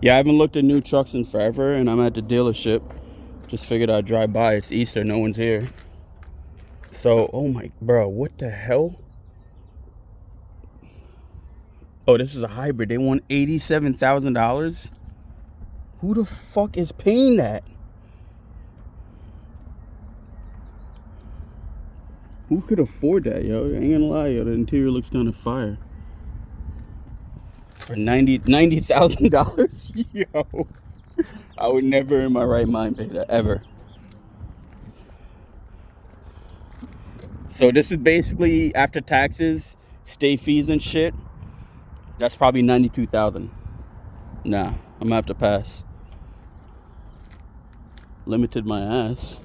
Yeah, I haven't looked at new trucks in forever, and I'm at the dealership. Just figured I'd drive by. It's Easter, no one's here. So, oh my, bro, what the hell? Oh, this is a hybrid. They want $87,000. Who the fuck is paying that? Who could afford that, yo? I ain't gonna lie, yo. The interior looks kind of fire. For $90,000? Yo. I would never in my right mind pay that, ever. So this is basically, after taxes, state fees and shit, that's probably $92,000. Nah, I'm gonna have to pass. Limited my ass.